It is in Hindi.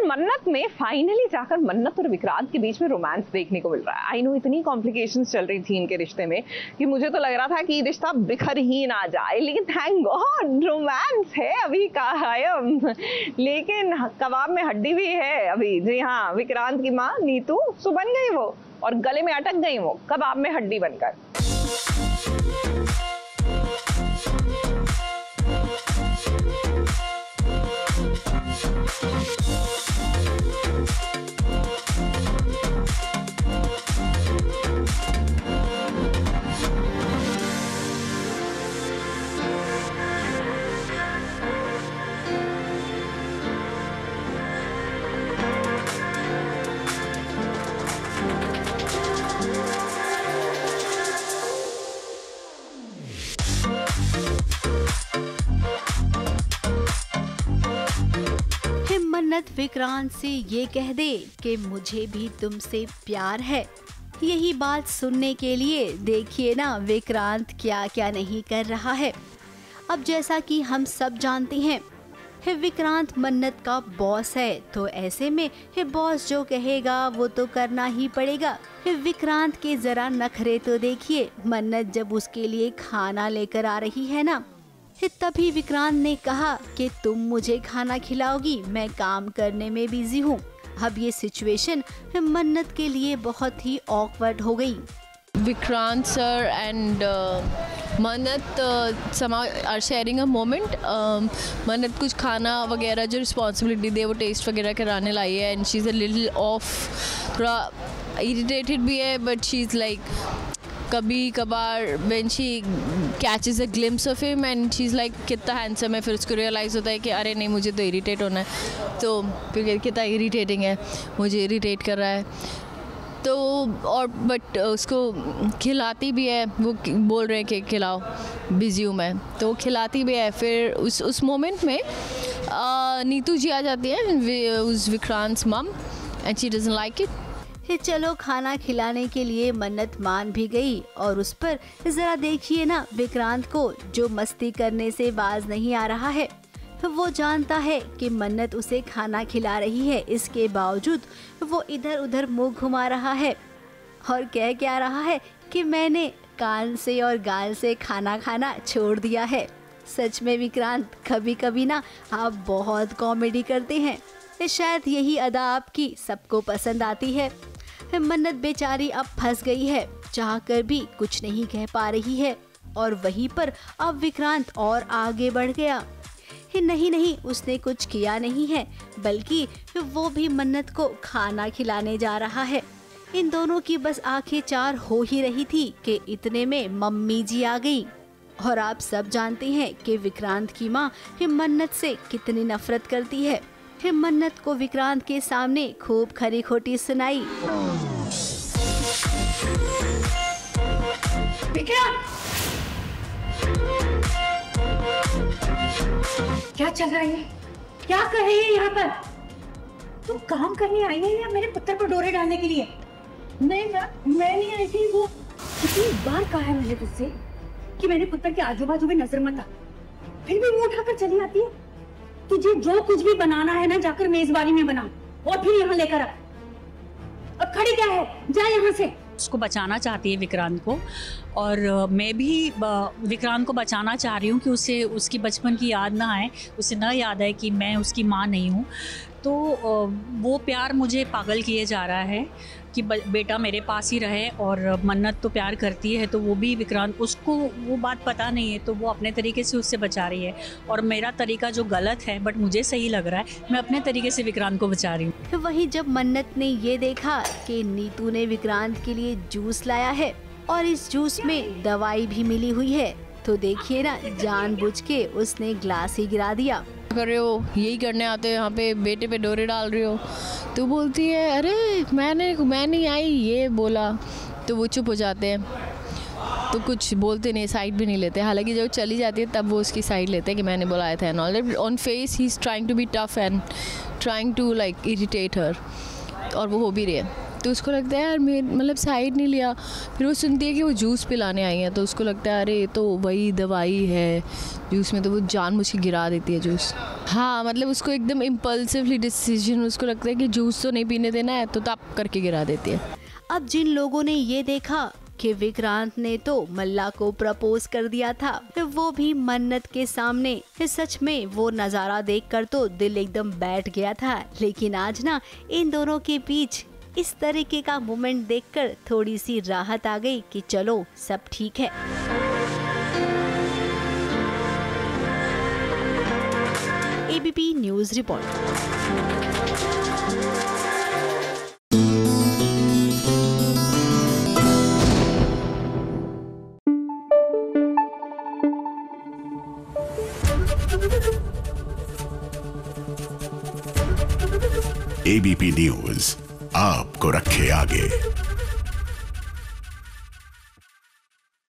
मन्नत में फाइनली जाकर मन्नत और विक्रांत के बीच में रोमांस देखने को मिल रहा है। आई नो इतनी कॉम्प्लिकेशंस चल रही थी इनके रिश्ते में कि मुझे तो लग रहा था कि रिश्ता बिखर ही ना जाए, लेकिन थैंक गॉड रोमांस है अभी कायम। लेकिन कबाब में हड्डी भी है अभी। जी हाँ, विक्रांत की माँ नीतू सुबन गई वो, और गले में अटक गई वो कबाब में हड्डी बनकर। मन्नत विक्रांत से ये कह दे कि मुझे भी तुमसे प्यार है। यही बात सुनने के लिए देखिए ना विक्रांत क्या क्या नहीं कर रहा है। अब जैसा कि हम सब जानते हैं विक्रांत मन्नत का बॉस है, तो ऐसे में बॉस जो कहेगा वो तो करना ही पड़ेगा। विक्रांत के जरा नखरे तो देखिए। मन्नत जब उसके लिए खाना लेकर आ रही है ना, तभी विक्रांत ने कहा कि तुम मुझे खाना खिलाओगी, मैं काम करने में बिजी हूँ। अब ये सिचुएशन मन्नत के लिए बहुत ही ऑकवर्ड हो गई। विक्रांत सर एंड मन्नत somehow are sharing a moment. मन्नत कुछ खाना वगैरह जो रिस्पॉन्सिबिलिटी दे वो टेस्ट वगैरह कराने लाई है, and she is a little of, थोड़ा इरिटेटेड भी है, बट शी इज़ लाइक कभी कभार when she catches a glimpse of him and she's like कितना हैंडसम है, फिर उसको रियलाइज़ होता है कि अरे नहीं मुझे तो इरिटेट होना है, तो फिर कितना इरिटेटिंग है, मुझे इरिटेट कर रहा है। तो और बट उसको खिलाती भी है, वो बोल रहे हैं कि खिलाओ, बिज़ी हूँ मैं, तो खिलाती भी है। फिर उस मोमेंट में नीतू जी आ जाती है, उस विक्रांत मम, and she doesn't like it. चलो खाना खिलाने के लिए मन्नत मान भी गई, और उस पर जरा देखिए ना विक्रांत को, जो मस्ती करने से बाज नहीं आ रहा है। वो जानता है कि मन्नत उसे खाना खिला रही है, इसके बावजूद वो इधर उधर मुंह घुमा रहा है और कह क्या रहा है कि मैंने कान से और गाल से खाना खाना छोड़ दिया है। सच में विक्रांत कभी कभी ना आप बहुत कॉमेडी करते हैं, शायद यही अदा आपकी सबको पसंद आती है। मन्नत बेचारी अब फंस गई है, चाहकर भी कुछ नहीं कह पा रही है, और वहीं पर अब विक्रांत और आगे बढ़ गया। नहीं, उसने कुछ किया नहीं है, बल्कि वो भी मन्नत को खाना खिलाने जा रहा है। इन दोनों की बस आंखें चार हो ही रही थी कि इतने में मम्मी जी आ गई। और आप सब जानते हैं कि विक्रांत की माँ मन्नत से कितनी नफरत करती है। मन्नत को विक्रांत के सामने खूब खरी खोटी सुनाई। विक्रांत, क्या चल रहा है? क्या कर रही है यहाँ पर? तुम काम करने आई है या मेरे पुत्र पर डोरे डालने के लिए? नहीं, मैं नहीं आई थी। वो कितनी बार कहा है मैंने तुझसे कि मेरे पुत्र के आजू बाजू में नजर मत आ, फिर भी वो उठाकर चली आती है। तुझे जो कुछ भी बनाना है ना, जाकर मेजबानी में बना और फिर यहाँ लेकर आ। अब खड़ी क्या है, जा यहाँ से। उसको बचाना चाहती है विक्रांत को, और मैं भी विक्रांत को बचाना चाह रही हूँ कि उसे उसकी बचपन की याद ना आए, उसे न याद आए कि मैं उसकी माँ नहीं हूँ। तो वो प्यार मुझे पागल किए जा रहा है कि बेटा मेरे पास ही रहे, और मन्नत तो प्यार करती है, तो वो भी विक्रांत, उसको वो बात पता नहीं है, तो वो अपने तरीके से उससे बचा रही है। और मेरा तरीका जो गलत है बट मुझे सही लग रहा है, मैं अपने तरीके से विक्रांत को बचा रही हूँ। वहीं जब मन्नत ने ये देखा कि नीतू ने विक्रांत के लिए जूस लाया है और इस जूस में दवाई भी मिली हुई है, तो देखिए ना जानबूझ के उसने ग्लास ही गिरा दिया। कर रहे हो, यही करने आते हो यहाँ पे, बेटे पे डोरे डाल रही हो। तो बोलती है अरे मैं नहीं आई, ये बोला। तो वो चुप हो जाते हैं, तो कुछ बोलते नहीं, साइड भी नहीं लेते। हालांकि जब चली जाती है तब वो उसकी साइड लेते हैं कि मैंने बुलाया था and all. On face he is trying to be tough and trying to like irritate her, और वो हो भी रही है। तो उसको लगता है यार मतलब साइड नहीं लिया। फिर वो सुनती है कि वो जूस पिलाने आई हैं, तो उसको लगता है अरे ये तो वही दवाई है जूस में, तो वो जानबूझ के गिरा देती है जूस। हाँ, मतलब उसको एकदम इम्पल्सिवली डिसीजन, उसको लगता है कि जूस तो नहीं पीने देना है, तो तब करके गिरा देती है। अब जिन लोगों ने ये देखा कि विक्रांत ने तो मल्ला को प्रपोज कर दिया था, वो भी मन्नत के सामने, सच में वो नज़ारा देखकर तो दिल एकदम बैठ गया था। लेकिन आज ना इन दोनों के बीच इस तरीके का मोमेंट देखकर थोड़ी सी राहत आ गई कि चलो सब ठीक है। ABP news report. ABP news आपको रखे आगे।